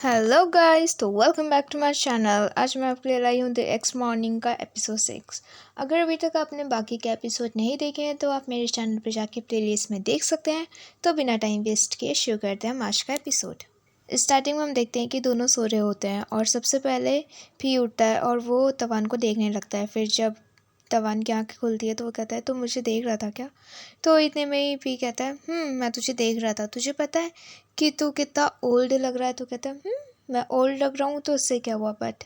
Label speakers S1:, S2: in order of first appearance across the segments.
S1: Hello guys, तो welcome back to my channel. आज मैं आपके लिए लाई हूँ द एक्स मॉर्निंग का एपिसोड 6। अगर अभी तक आपने बाकी के एपिसोड नहीं देखे हैं तो आप मेरे चैनल पर जाके प्लेलिस्ट में देख सकते हैं। तो बिना टाइम वेस्ट किए शुरू करते हैं हम आज का एपिसोड। स्टार्टिंग में हम देखते हैं कि दोनों सो रहे होते हैं और सबसे पहले पी उठता है और वो तवान को देखने लगता है। फिर जब तवान की आँखें खुलती है तो वो कहता है, तुम मुझे देख रहा था क्या? तो इतने में ही पी कहता है, मैं तुझे देख रहा था। तुझे पता है कि तू कितना ओल्ड लग रहा है? तो कहता है, मैं ओल्ड लग रहा हूँ तो उससे क्या हुआ, बट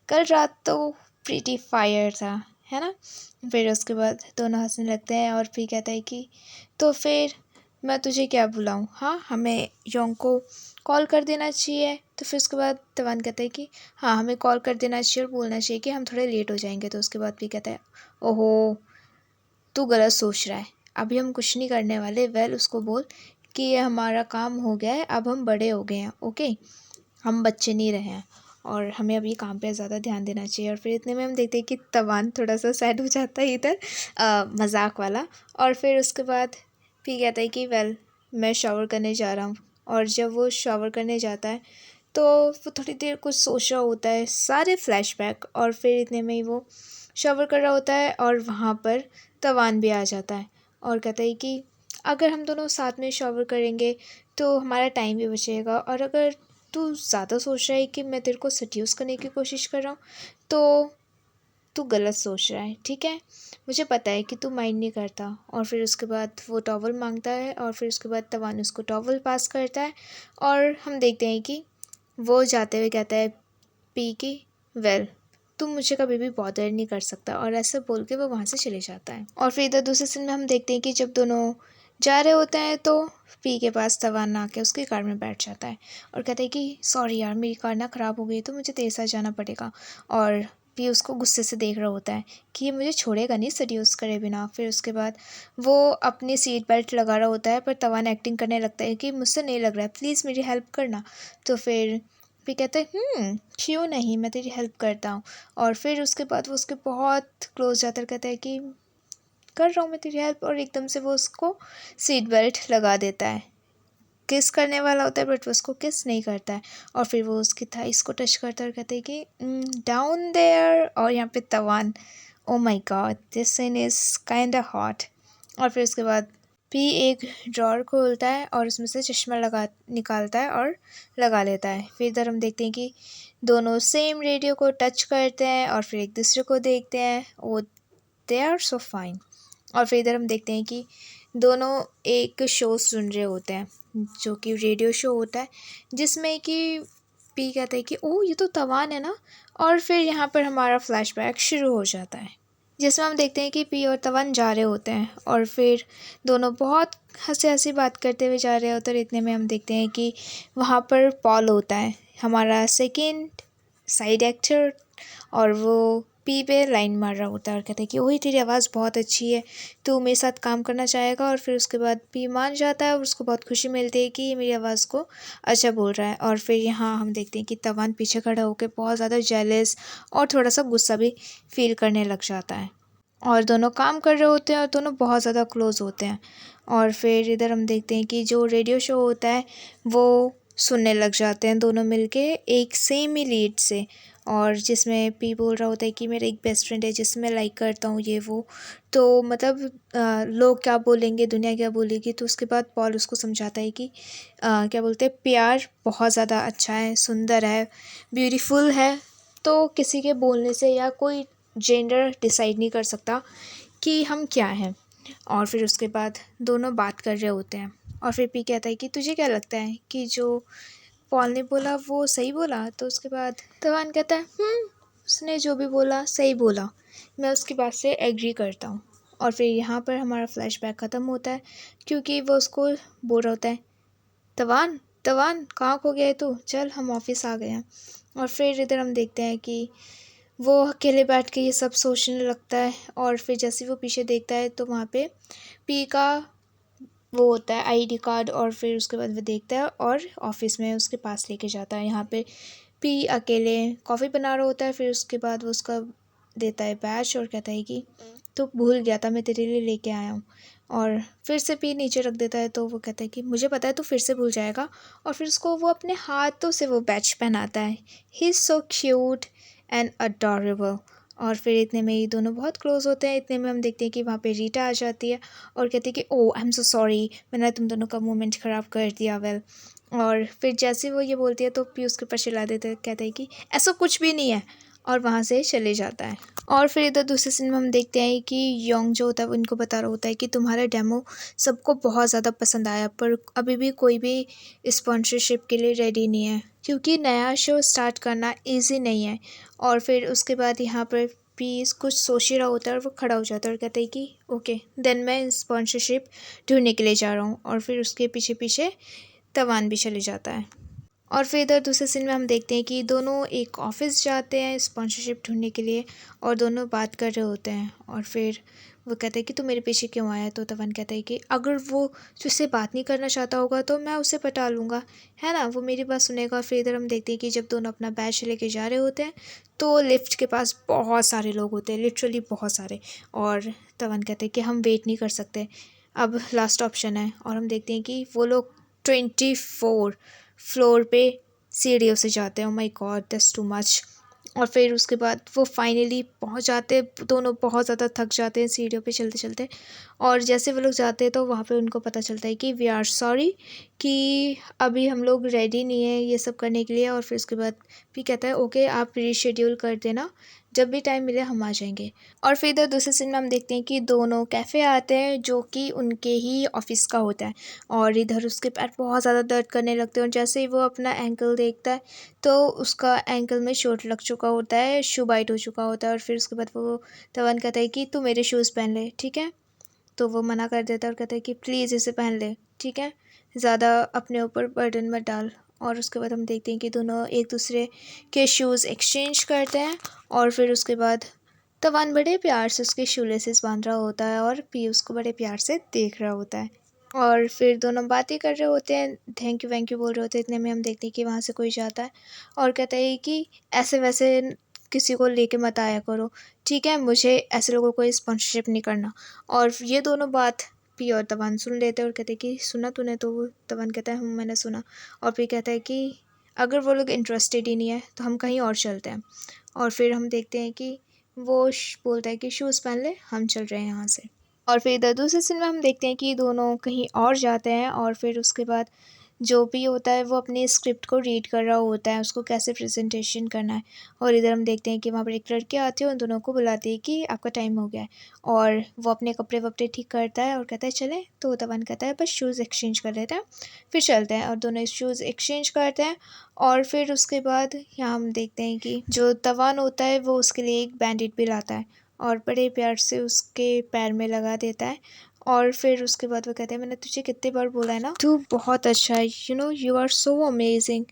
S1: कल रात तो प्रीटी फायर था, है ना? फिर उसके बाद दोनों हंसने लगते हैं और फिर कहता है कि तो फिर मैं तुझे क्या बुलाऊँ? हाँ, हमें योंग को कॉल कर देना चाहिए। तो फिर उसके बाद तवान कहता है कि हाँ, हमें कॉल कर देना चाहिए और बोलना चाहिए कि हम थोड़े लेट हो जाएंगे। तो उसके बाद भी कहता है, ओहो, तू गलत सोच रहा है, अभी हम कुछ नहीं करने वाले। वेल, उसको बोल कि ये हमारा काम हो गया है, अब हम बड़े हो गए हैं, ओके? हम बच्चे नहीं रहे हैं और हमें अभी काम पे ज़्यादा ध्यान देना चाहिए। और फिर इतने में हम देखते हैं कि तवान थोड़ा सा सैड हो जाता है इधर, मजाक वाला। और फिर उसके बाद फिर कहता है कि वेल, मैं शावर करने जा रहा हूँ। और जब वो शावर करने जाता है तो वो थोड़ी देर कुछ सोच रहा होता है, सारे फ्लैशबैक। और फिर इतने में ही वो शावर कर रहा होता है और वहाँ पर तवान भी आ जाता है और कहता है कि अगर हम दोनों साथ में शावर करेंगे तो हमारा टाइम भी बचेगा, और अगर तू ज़्यादा सोच रहा है कि मैं तेरे को सड्यूस करने की कोशिश कर रहा हूँ तो तू गलत सोच रहा है, ठीक है? मुझे पता है कि तू माइंड नहीं करता। और फिर उसके बाद वो टॉवल मांगता है और फिर उसके बाद तवान उसको टॉवल पास करता है। और हम देखते हैं कि वो जाते हुए कहता है पी की, वेल, तुम मुझे कभी भी बॉदर नहीं कर सकता। और ऐसे बोल के वो वहाँ से चले जाता है। और फिर इधर दूसरे सीन में हम देखते हैं कि जब दोनों जा रहे होते हैं तो पी के पास तवान आके उसकी कार में बैठ जाता है और कहता है कि सॉरी यार, मेरी कार ना ख़राब हो गई है तो मुझे तेरे साथ जाना पड़ेगा। और पी उसको गुस्से से देख रहा होता है कि ये मुझे छोड़ेगा नहीं सड्यूस करे बिना। फिर उसके बाद वो अपनी सीट बेल्ट लगा रहा होता है पर तवान एक्टिंग करने लगता है कि मुझसे नहीं लग रहा है, प्लीज़ मेरी हेल्प करना। तो फिर कहते हैं, क्यों नहीं, मैं तेरी हेल्प करता हूँ। और फिर उसके बाद वो उसके बहुत क्लोज जाकर कहता है कि कर रहा हूँ मैं तेरी हेल्प। और एकदम से वो उसको सीट बेल्ट लगा देता है। किस करने वाला होता है बट वो उसको किस नहीं करता है। और फिर वो उसकी थाइस को टच करता है और कहते हैं कि डाउन देयर। और यहाँ पे तवान, oh my god, this scene is kind hot. और फिर उसके बाद पी एक ड्रॉर खोलता है और उसमें से चश्मा लगा निकालता है और लगा लेता है। फिर इधर हम देखते हैं कि दोनों सेम रेडियो को टच करते हैं और फिर एक दूसरे को देखते हैं। वो दे आर सो फाइन। और फिर इधर हम देखते हैं कि दोनों एक शो सुन रहे होते हैं जो कि रेडियो शो होता है, जिसमें कि पी कहता है कि ओह, ये तो तवान है ना। और फिर यहाँ पर हमारा फ्लैशबैक शुरू हो जाता है जिसमें हम देखते हैं कि पी और तवान जा रहे होते हैं और फिर दोनों बहुत हंसी हंसी बात करते हुए जा रहे होते हैं। और इतने में हम देखते हैं कि वहाँ पर पॉल होता है, हमारा सेकंड साइड एक्टर। और वो पी पे लाइन मार रहा होता है और कहता है कि वही, तेरी आवाज़ बहुत अच्छी है, तू मेरे साथ काम करना चाहेगा? और फिर उसके बाद पी मान जाता है और उसको बहुत खुशी मिलती है कि ये मेरी आवाज़ को अच्छा बोल रहा है। और फिर यहाँ हम देखते हैं कि तवान पीछे खड़ा होकर बहुत ज़्यादा जेलस और थोड़ा सा गुस्सा भी फील करने लग जाता है। और दोनों काम कर रहे होते हैं और दोनों बहुत ज़्यादा क्लोज होते हैं। और फिर इधर हम देखते हैं कि जो रेडियो शो होता है वो सुनने लग जाते हैं दोनों मिलके एक सेम ही लीड से। और जिसमें पी बोल रहा होता है कि मेरा एक बेस्ट फ्रेंड है जिसमें लाइक करता हूँ, ये वो। तो मतलब लोग क्या बोलेंगे, दुनिया क्या बोलेगी। तो उसके बाद पॉल उसको समझाता है कि क्या बोलते हैं, प्यार बहुत ज़्यादा अच्छा है, सुंदर है, ब्यूटीफुल है। तो किसी के बोलने से या कोई जेंडर डिसाइड नहीं कर सकता कि हम क्या हैं। और फिर उसके बाद दोनों बात कर रहे होते हैं और फिर पी कहता है कि तुझे क्या लगता है कि जो पॉल ने बोला वो सही बोला? तो उसके बाद तवान कहता है, उसने जो भी बोला सही बोला, मैं उसकी बात से एग्री करता हूँ। और फिर यहाँ पर हमारा फ्लैशबैक ख़त्म होता है क्योंकि वो उसको बोल रहा होता है, तवान, तवान कहाँ खो गया है तू, चल हम ऑफिस आ गए हैं। और फिर इधर हम देखते हैं कि वो अकेले बैठ के ये सब सोचने लगता है। और फिर जैसे वो पीछे देखता है तो वहाँ पे पी का वो होता है आईडी कार्ड। और फिर उसके बाद वो देखता है और ऑफिस में उसके पास लेके जाता है। यहाँ पे पी अकेले कॉफ़ी बना रहा होता है। फिर उसके बाद वो उसका देता है बैच और कहता है कि तो भूल गया था, मैं तेरे लिए लेके आया हूँ। और फिर से पी नीचे रख देता है। तो वो कहता है कि मुझे पता है तू फिर से भूल जाएगा, और फिर उसको वो अपने हाथों से वो बैच पहनाता है। He is so cute and adorable. और फिर इतने में ये दोनों बहुत क्लोज होते हैं। इतने में हम देखते हैं कि वहाँ पे रीटा आ जाती है और कहती है कि ओह आई एम सो सॉरी, मैंने तुम दोनों का मोमेंट ख़राब कर दिया। वेल, और फिर जैसे वो ये बोलती है तो पी उसके ऊपर चिल्ला देते हैं, कहते हैं कि ऐसा कुछ भी नहीं है, और वहाँ से चले जाता है। और फिर इधर दूसरे सीन में हम देखते हैं कि योंग जो होता है वो इनको बता रहा होता है कि तुम्हारा डेमो सबको बहुत ज़्यादा पसंद आया, पर अभी भी कोई भी स्पॉन्सरशिप के लिए रेडी नहीं है, क्योंकि नया शो स्टार्ट करना इजी नहीं है। और फिर उसके बाद यहाँ पर पीस कुछ सोच ही रहा होता है और वो खड़ा हो जाता है और कहता है कि ओके देन मैं स्पॉन्सरशिप ढूंढने के लिए जा रहा हूँ। और फिर उसके पीछे पीछे तवान भी चले जाता है। और फिर इधर दूसरे सीन में हम देखते हैं कि दोनों एक ऑफिस जाते हैं स्पॉन्सरशिप ढूंढने के लिए, और दोनों बात कर रहे होते हैं। और फिर वो कहते हैं कि तू मेरे पीछे क्यों आया। तो तवन कहता है कि अगर वो तुझसे बात नहीं करना चाहता होगा तो मैं उसे पटा लूँगा, है ना, वो मेरी बात सुनेगा। फिर इधर हम देखते हैं कि जब दोनों अपना बैच लेके जा रहे होते हैं तो लिफ्ट के पास बहुत सारे लोग होते हैं, लिटरली बहुत सारे। और तवन कहते हैं कि हम वेट नहीं कर सकते, अब लास्ट ऑप्शन है। और हम देखते हैं कि वो लोग 24 फ्लोर पे सीढ़ियों से जाते हैं। ओह my God, that's too much. और फिर उसके बाद वो फाइनली पहुंच जाते हैं, दोनों बहुत ज़्यादा थक जाते हैं सीढ़ियों पे चलते चलते। और जैसे वो लोग जाते हैं तो वहाँ पे उनको पता चलता है कि वी आर सॉरी, कि अभी हम लोग रेडी नहीं है ये सब करने के लिए। और फिर उसके बाद भी कहता है ओके आप रीशेड्यूल कर देना, जब भी टाइम मिले हम आ जाएंगे। और फिर इधर दूसरे सीन में हम देखते हैं कि दोनों कैफ़े आते हैं जो कि उनके ही ऑफिस का होता है। और इधर उसके पैर बहुत ज़्यादा दर्द करने लगते हैं, और जैसे ही वो अपना एंकल देखता है तो उसका एंकल में चोट लग चुका होता है, शू बाइट हो चुका होता है। और फिर उसके बाद वो तवन कहता है कि तू मेरे शूज़ पहन ले, ठीक है। तो वो मना कर देता है और कहता है कि प्लीज़ इसे पहन ले, ठीक है, ज़्यादा अपने ऊपर बर्डन मत डाल। और उसके बाद हम देखते हैं कि दोनों एक दूसरे के शूज़ एक्सचेंज करते हैं। और फिर उसके बाद तवान बड़े प्यार से उसके शू लेसेस बांध रहा होता है और पी उसको बड़े प्यार से देख रहा होता है। और फिर दोनों बातें कर रहे होते हैं, थैंक यू बोल रहे होते हैं। इतने में हम देखते हैं कि वहाँ से कोई जाता है और कहता है कि ऐसे वैसे किसी को लेके मत आया करो, ठीक है, मुझे ऐसे लोगों को स्पॉन्सरशिप नहीं करना। और ये दोनों बात पी और तवान सुन लेते हैं और कहते हैं कि सुना तूने। तो वो तवान कहता है मैंने सुना। और फिर कहता है कि अगर वो लोग इंटरेस्टेड ही नहीं है तो हम कहीं और चलते हैं। और फिर हम देखते हैं कि वो बोलता है कि शूज़ पहन ले, हम चल रहे हैं यहाँ से। और फिर इधर दूसरे सीन में हम देखते हैं कि दोनों कहीं और जाते हैं। और फिर उसके बाद जो भी होता है वो अपनी स्क्रिप्ट को रीड कर रहा होता है, उसको कैसे प्रेजेंटेशन करना है। और इधर हम देखते हैं कि वहाँ पर एक लड़की आती है, उन दोनों को बुलाती है कि आपका टाइम हो गया है। और वो अपने कपड़े वपड़े ठीक करता है और कहता है चले। तो तवन कहता है बस शूज़ एक्सचेंज कर लेते हैं फिर चलते हैं। और दोनों शूज़ एक्सचेंज करते हैं। और फिर उसके बाद यहाँ हम देखते हैं कि जो तवान होता है वो उसके लिए एक बैंडेड भी लाता है और बड़े प्यार से उसके पैर में लगा देता है। और फिर उसके बाद वो कहते हैं मैंने तुझे कितने बार बोला है ना, तू बहुत अच्छा है, यू आर सो अमेजिंग,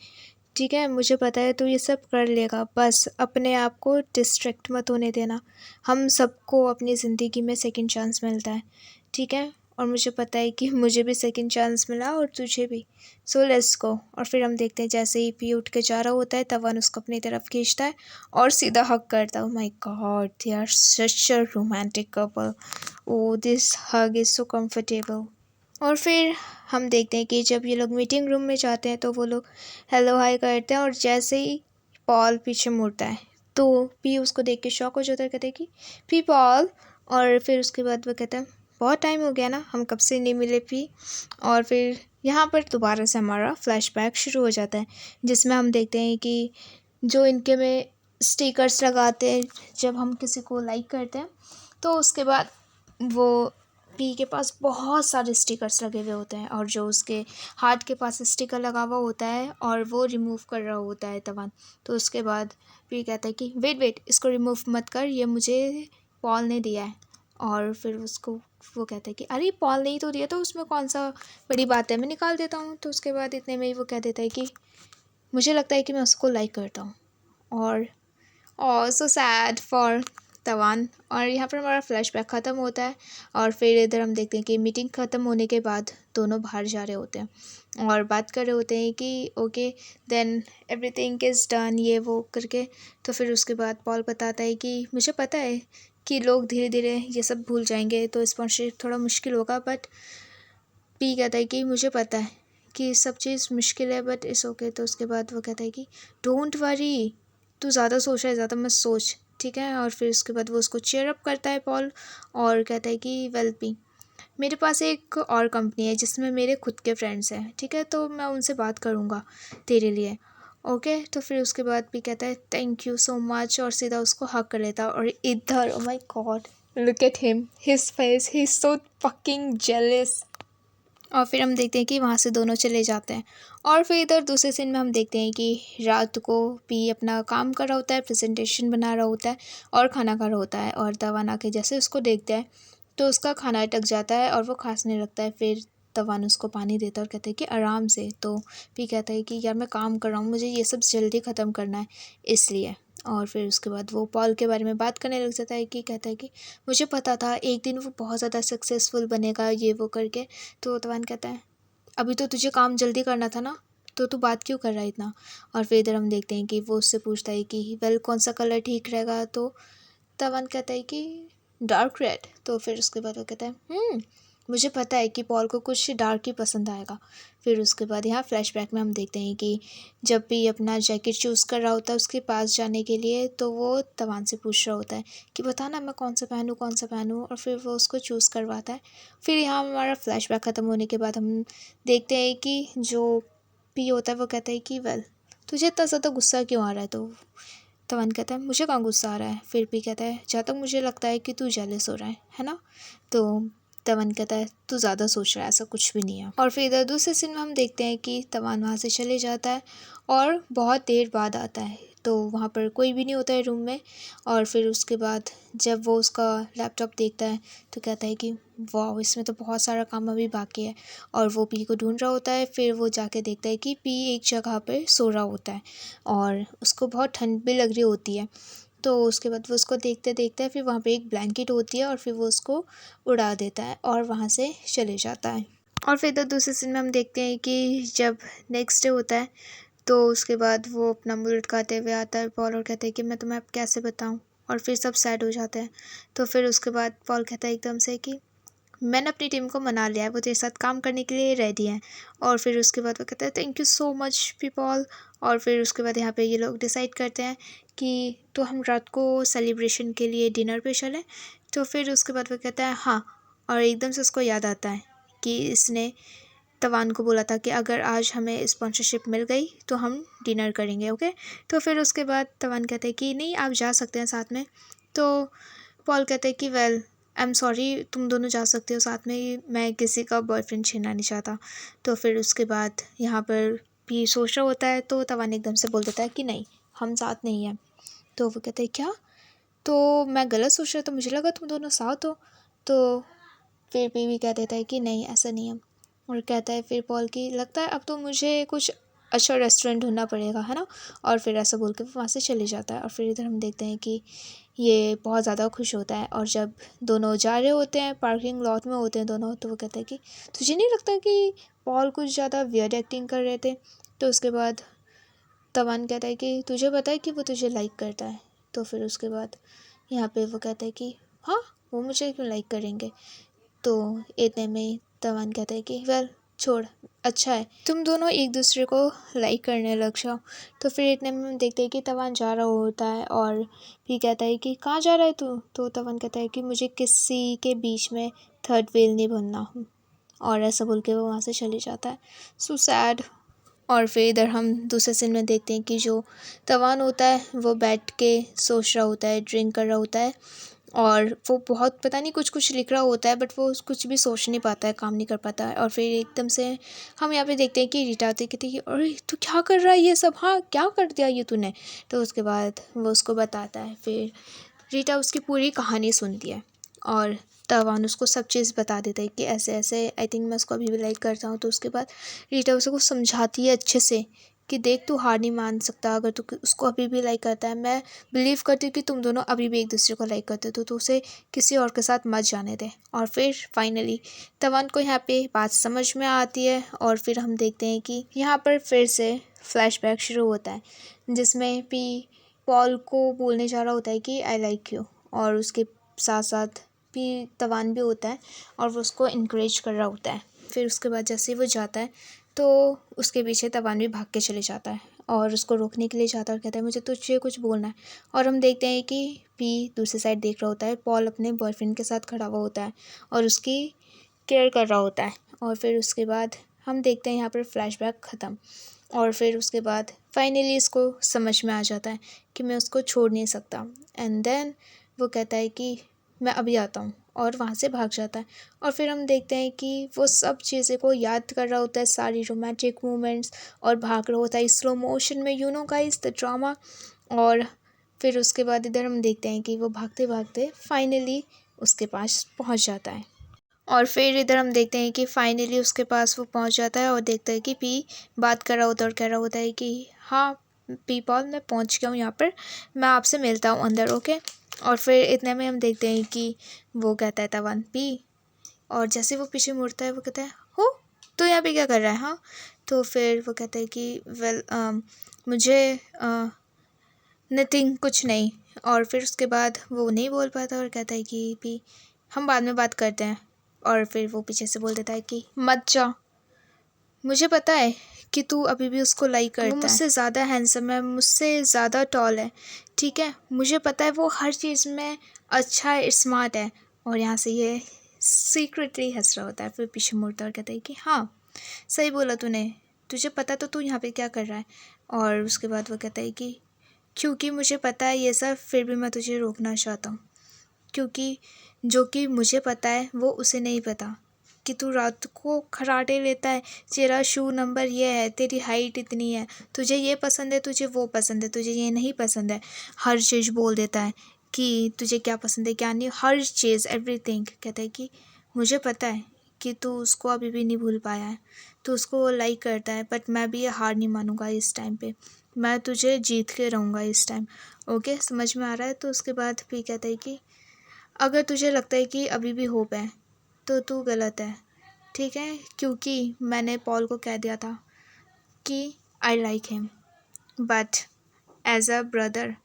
S1: ठीक है, मुझे पता है तू ये सब कर लेगा, बस अपने आप को डिस्ट्रैक्ट मत होने देना। हम सबको अपनी ज़िंदगी में सेकंड चांस मिलता है, ठीक है, और मुझे पता है कि मुझे भी सेकंड चांस मिला और तुझे भी, सो लेट्स गो। और फिर हम देखते हैं जैसे ही पी उठ के जा रहा होता है तवन उसको अपनी तरफ खींचता है और सीधा हक करता है। Oh my God, they are such a romantic couple. Oh this hug is so comfortable. और फिर हम देखते हैं कि जब ये लोग मीटिंग रूम में जाते हैं तो वो लोग हेलो हाय करते हैं, और जैसे ही पॉल पीछे मुड़ता है तो पी उसको देख के शॉक हो जाता है, कहते हैं कि पी पॉल। और फिर उसके बाद वो कहता है बहुत टाइम हो गया ना, हम कब से नहीं मिले पी। और फिर यहाँ पर दोबारा से हमारा फ्लैशबैक शुरू हो जाता है, जिसमें हम देखते हैं कि जो इनके में स्टिकर्स लगाते हैं जब हम किसी को लाइक करते हैं, तो उसके बाद वो पी के पास बहुत सारे स्टिकर्स लगे हुए होते हैं, और जो उसके हार्ट के पास स्टिकर लगा हुआ होता है और वो रिमूव कर रहा होता है तवन। तो उसके बाद पी कहता है कि वेट इसको रिमूव मत कर, ये मुझे पॉल ने दिया है। और फिर उसको वो कहता है कि अरे पॉल ने ही तो दिया, तो उसमें कौन सा बड़ी बात है, मैं निकाल देता हूँ। तो उसके बाद इतने में ही वो कह देता है कि मुझे लगता है कि मैं उसको लाइक करता हूँ। और सो सैड फॉर तवान। और यहाँ पर हमारा फ्लैशबैक ख़त्म होता है। और फिर इधर हम देखते हैं कि मीटिंग ख़त्म होने के बाद दोनों बाहर जा रहे होते हैं और बात कर रहे होते हैं कि okay then everything is done, ये वो करके। तो फिर उसके बाद पॉल बताता है कि मुझे पता है कि लोग धीरे धीरे ये सब भूल जाएंगे तो स्पॉन्सरशिप थोड़ा मुश्किल होगा। बट पी कहता है कि मुझे पता है कि सब चीज़ मुश्किल है बट इट्स ओके। तो उसके बाद वो कहता है कि डोंट वरी, तू ज़्यादा सोच रहा है, ज़्यादा मत सोच, ठीक है। और फिर उसके बाद वो उसको चीयर अप करता है पॉल, और कहता है कि वेल पी, मेरे पास एक और कंपनी है जिसमें मेरे खुद के फ्रेंड्स हैं, ठीक है, तो मैं उनसे बात करूँगा तेरे लिए, ओके। तो फिर उसके बाद भी कहता है थैंक यू सो मच, और सीधा उसको हक कर लेता है। और इधर ओ my God, look at him, his face, he is so fucking jealous. और फिर हम देखते हैं कि वहाँ से दोनों चले जाते हैं। और फिर इधर दूसरे सीन में हम देखते हैं कि रात को पी अपना काम कर रहा होता है, प्रेजेंटेशन बना रहा होता है और खाना खा रहा होता है। और तवान आके जैसे उसको देखता है तो उसका खाना अटक जाता है और वो खांसने लगता है। फिर तवान उसको पानी देता है और कहता है कि आराम से। तो पी कहता है कि यार मैं काम कर रहा हूँ, मुझे ये सब जल्दी ख़त्म करना है इसलिए। और फिर उसके बाद वो पॉल के बारे में बात करने लग जाता है कि कहता है कि मुझे पता था एक दिन वो बहुत ज़्यादा सक्सेसफुल बनेगा, ये वो करके। तो तवान कहता है अभी तो तुझे काम जल्दी करना था ना, तो तू बात क्यों कर रहा है इतना। और फिर इधर हम देखते हैं कि वो उससे पूछता है कि वेल कौन सा कलर ठीक रहेगा। तो तवान कहता है कि डार्क रेड। तो फिर उसके बाद वो कहता है मुझे पता है कि पॉल को कुछ डार्क ही पसंद आएगा। फिर उसके बाद यहाँ फ्लैशबैक में हम देखते हैं कि जब भी अपना जैकेट चूज़ कर रहा होता है उसके पास जाने के लिए, तो वो तवान से पूछ रहा होता है कि बता ना मैं कौन सा पहनूँ कौन सा पहनूँ। और फिर वो उसको चूज़ करवाता है। फिर यहाँ हमारा फ्लैशबैक ख़त्म होने के बाद हम देखते हैं कि जो पी होता है वो कहता है कि वेल तुझे इतना ज़्यादा गुस्सा क्यों आ रहा है। तो तवान कहता है मुझे कहाँ गुस्सा आ रहा है। फिर भी कहता है जहाँ तक मुझे लगता है कि तू जेलस हो रहा है ना। तो तवान कहता है तू ज़्यादा सोच रहा है, ऐसा कुछ भी नहीं है। और फिर इधर दूसरे सीन में हम देखते हैं कि तवान वहाँ से चले जाता है और बहुत देर बाद आता है। तो वहाँ पर कोई भी नहीं होता है रूम में। और फिर उसके बाद जब वो उसका लैपटॉप देखता है तो कहता है कि वाह इसमें तो बहुत सारा काम अभी बाकी है। और वो पी को ढूंढ रहा होता है। फिर वो जाके देखता है कि पी एक जगह पे सो रहा होता है और उसको बहुत ठंड भी लग रही होती है। तो उसके बाद वो उसको देखते देखते फिर वहाँ पे एक ब्लैंकेट होती है और फिर वो उसको उड़ा देता है और वहाँ से चले जाता है। और फिर तो दूसरे सीन में हम देखते हैं कि जब नेक्स्ट डे होता है तो उसके बाद वो अपना मुँह लटकाते हुए आता है पॉल और कहता है कि मैं तुम्हें अब कैसे बताऊँ। और फिर सब सैड हो जाते हैं। तो फिर उसके बाद पॉल कहता है एकदम से कि मैंने अपनी टीम को मना लिया है, वो तेरे साथ काम करने के लिए रेडी हैं। और फिर उसके बाद वो कहता है thank you so much people. और फिर उसके बाद यहाँ पे ये लोग डिसाइड करते हैं कि तो हम रात को सेलिब्रेशन के लिए डिनर पे चलें। तो फिर उसके बाद वो कहता है हाँ। और एकदम से उसको याद आता है कि इसने तवान को बोला था कि अगर आज हमें स्पॉन्सरशिप मिल गई तो हम डिनर करेंगे, ओके। तो फिर उसके बाद तवान कहते हैं कि नहीं आप जा सकते हैं साथ में। तो पॉल कहते हैं कि वेल आई एम सॉरी, तुम दोनों जा सकते हो साथ में, मैं किसी का बॉयफ्रेंड छीनना नहीं चाहता। तो फिर उसके बाद यहाँ पर भी सोच रहा होता है तो तवान एकदम से बोल देता है कि नहीं हम साथ नहीं हैं। तो वो कहते हैं क्या, तो मैं गलत सोच रहा था, मुझे लगा तुम दोनों साथ हो। तो फिर भी कह देता है कि नहीं ऐसा नहीं है। और कहता है फिर पॉल की लगता है अब तो मुझे कुछ अच्छा रेस्टोरेंट ढूंढना पड़ेगा है ना। और फिर ऐसा बोल के वो वहाँ से चले जाता है। और फिर इधर हम देखते हैं कि ये बहुत ज़्यादा खुश होता है। और जब दोनों जा रहे होते हैं पार्किंग लॉट में होते हैं दोनों, तो वो कहता है कि तुझे नहीं लगता कि पॉल कुछ ज़्यादा वियर्ड एक्टिंग कर रहे थे। तो उसके बाद तवान कहता है कि तुझे पता है कि वो तुझे लाइक करता है। तो फिर उसके बाद यहाँ पे वो कहता है कि हाँ वो मुझे क्यों लाइक करेंगे। तो इतने में तवान कहता है कि वेल छोड़, अच्छा है तुम दोनों एक दूसरे को लाइक करने लग जाओ। तो फिर इतने में हम देखते हैं कि तवान जा रहा होता है और फिर कहता है कि कहाँ जा रहा है तू। तो तवान कहता है कि मुझे किसी के बीच में थर्ड व्हील नहीं बनना। और ऐसा बोल के वो वहाँ से चले जाता है। So sad. और फिर इधर हम दूसरे सीन में देखते हैं कि जो तवान होता है वो बैठ के सोच रहा होता है, ड्रिंक कर रहा होता है। और वो बहुत पता नहीं कुछ कुछ लिख रहा होता है बट वो कुछ भी सोच नहीं पाता है, काम नहीं कर पाता है। और फिर एकदम से हम यहाँ पे देखते हैं कि रीटा आती कहती है कि अरे तू क्या कर रहा है ये सब, हाँ क्या कर दिया ये तूने। तो उसके बाद वो उसको बताता है। फिर रीटा उसकी पूरी कहानी सुनती है और तवान उसको सब चीज़ बता देता है कि ऐसे ऐसे आई थिंक मैं उसको अभी भी लाइक करता हूँ। तो उसके बाद रीटा उसको समझाती है अच्छे से कि देख तू हार नहीं मान सकता, अगर तू उसको अभी भी लाइक करता है, मैं बिलीव करती हूँ कि तुम दोनों अभी भी एक दूसरे को लाइक करते हो तो उसे किसी और के साथ मत जाने दे। और फिर फाइनली तवान को यहाँ पे बात समझ में आती है। और फिर हम देखते हैं कि यहाँ पर फिर से फ्लैशबैक शुरू होता है जिसमें भी पॉल को बोलने जा रहा होता है कि आई लाइक यू। और उसके साथ साथ भी तवान भी होता है और वो उसको इनकरेज कर रहा होता है। फिर उसके बाद जैसे ही वो जाता है तो उसके पीछे तवान भी भाग के चले जाता है और उसको रोकने के लिए जाता है और कहता है मुझे तुझे कुछ बोलना है। और हम देखते हैं कि पी दूसरी साइड देख रहा होता है, पॉल अपने बॉयफ्रेंड के साथ खड़ा हुआ होता है और उसकी केयर कर रहा होता है। और फिर उसके बाद हम देखते हैं यहाँ पर फ्लैशबैक ख़त्म। और फिर उसके बाद फाइनली इसको समझ में आ जाता है कि मैं उसको छोड़ नहीं सकता। एंड देन वो कहता है कि मैं अभी आता हूँ और वहाँ से भाग जाता है। और फिर हम देखते हैं कि वो सब चीज़ें को याद कर रहा होता है, सारी रोमांटिक मोमेंट्स, और भाग रहा होता है स्लो मोशन में, you know guys the drama. और फिर उसके बाद इधर हम देखते हैं कि वो भागते भागते फाइनली उसके पास पहुँच जाता है। और फिर इधर हम देखते हैं कि फाइनली उसके पास वो पहुंच जाता है और देखता है कि पी बात कर रहा होता है और कह रहा होता है कि हाँ पी पॉल मैं पहुंच गया हूँ यहाँ पर, मैं आपसे मिलता हूँ अंदर, ओके। और फिर इतने में हम देखते हैं कि वो कहता है तवान पी, और जैसे वो पीछे मुड़ता है वो कहता है हो तो यहाँ पे क्या कर रहा है। हाँ तो फिर वो कहता है कि वेल मुझे नथिंग, कुछ नहीं। और फिर उसके बाद वो नहीं बोल पाता और कहता है कि भी हम बाद में बात करते हैं। और फिर वो पीछे से बोल देता है कि मत जा, मुझे पता है कि तू अभी भी उसको लाइक करता है, वो मुझसे ज़्यादा हैंडसम है, मुझसे ज़्यादा टॉल है, ठीक है, मुझे पता है वो हर चीज़ में अच्छा है, स्मार्ट है। और यहाँ से ये सीक्रेटली हंस रहा होता है। फिर पीछे मुड़ता और कहता है कि हाँ सही बोला तूने, तुझे पता तो तू यहाँ पे क्या कर रहा है। और उसके बाद वो कहता है कि क्योंकि मुझे पता है ये सब, फिर भी मैं तुझे रोकना चाहता हूँ, क्योंकि जो कि मुझे पता है वो उसे नहीं पता कि तू रात को खर्राटे लेता है, तेरा शू नंबर ये है, तेरी हाइट इतनी है, तुझे ये पसंद है, तुझे वो पसंद है, तुझे ये नहीं पसंद है, हर चीज़ बोल देता है कि तुझे क्या पसंद है क्या नहीं, हर चीज़ एवरीथिंग। कहता है कि मुझे पता है कि तू उसको अभी भी नहीं भूल पाया है, तू उसको लाइक करता है, बट मैं भी ये हार नहीं मानूंगा इस टाइम पे, मैं तुझे जीत के रहूँगा इस टाइम, ओके, समझ में आ रहा है। तो उसके बाद भी कहता है कि अगर तुझे लगता है कि अभी भी होप है तो तू गलत है, ठीक है, क्योंकि मैंने पॉल को कह दिया था कि I like him, but as a brother,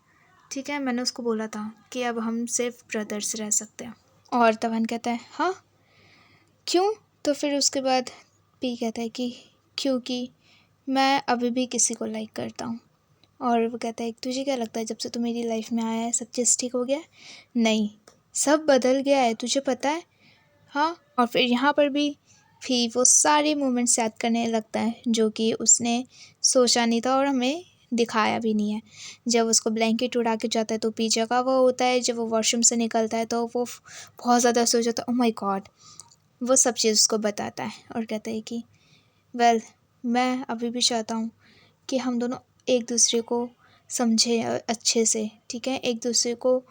S1: ठीक है, मैंने उसको बोला था कि अब हम सिर्फ ब्रदर्स रह सकते हैं। और तवन कहता है हाँ क्यों। तो फिर उसके बाद पी कहता है कि क्योंकि मैं अभी भी किसी को लाइक करता हूँ। और वो कहता है तुझे क्या लगता है जब से तू मेरी लाइफ में आया है सब चीज़ ठीक हो गया है? नहीं, सब बदल गया है, तुझे पता है। हाँ, और फिर यहाँ पर भी वो सारे मोमेंट्स याद करने लगता है जो कि उसने सोचा नहीं था और हमें दिखाया भी नहीं है। जब उसको ब्लैंकेट उड़ा के जाता है तो पी जगह वो होता है, जब वो वॉशरूम से निकलता है तो वो बहुत ज़्यादा सो जाता है, ओह माय गॉड। वो सब चीज़ उसको बताता है और कहता है कि वेल मैं अभी भी चाहता हूँ कि हम दोनों एक दूसरे को समझें अच्छे से, ठीक है, एक दूसरे को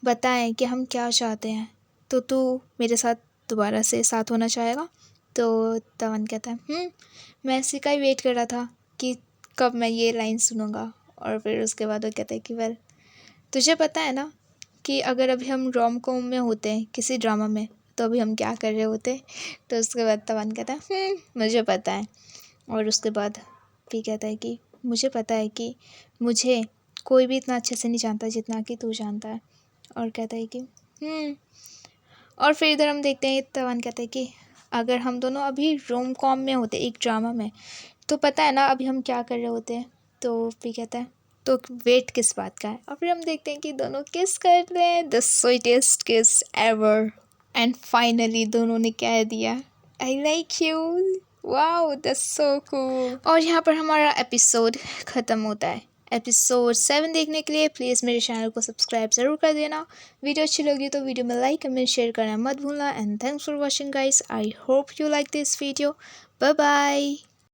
S1: बताएं कि हम क्या चाहते हैं, तो तू मेरे साथ दोबारा से साथ होना चाहेगा। तो तवन कहता है मैं इसी का ही वेट कर रहा था कि कब मैं ये लाइन सुनूंगा। और फिर उसके बाद वो कहता है कि वेल तुझे पता है ना कि अगर अभी हम रोम कॉम में होते हैं किसी ड्रामा में तो अभी हम क्या कर रहे होते। तो उसके बाद तवन कहता है मुझे पता है। और उसके बाद भी कहता है कि मुझे पता है कि मुझे कोई भी इतना अच्छे से नहीं जानता जितना कि तू जानता है। और कहता है कि और फिर इधर हम देखते हैं तवन कहते हैं कि अगर हम दोनों अभी रोम कॉम में होते एक ड्रामा में तो पता है ना अभी हम क्या कर रहे होते हैं। तो फिर कहता है तो वेट किस बात का है। और फिर हम देखते हैं कि दोनों किस कर रहे हैं, द स्वीटेस्ट किस एवर। एंड फाइनली दोनों ने कह दिया I like you, wow that's so cool. और यहाँ पर हमारा एपिसोड ख़त्म होता है। एपिसोड 7 देखने के लिए प्लीज़ मेरे चैनल को सब्सक्राइब ज़रूर कर देना। वीडियो अच्छी लगी तो वीडियो में लाइक कमेंट शेयर करना मत भूलना। And thanks for watching guys, I hope you like this video. Bye bye.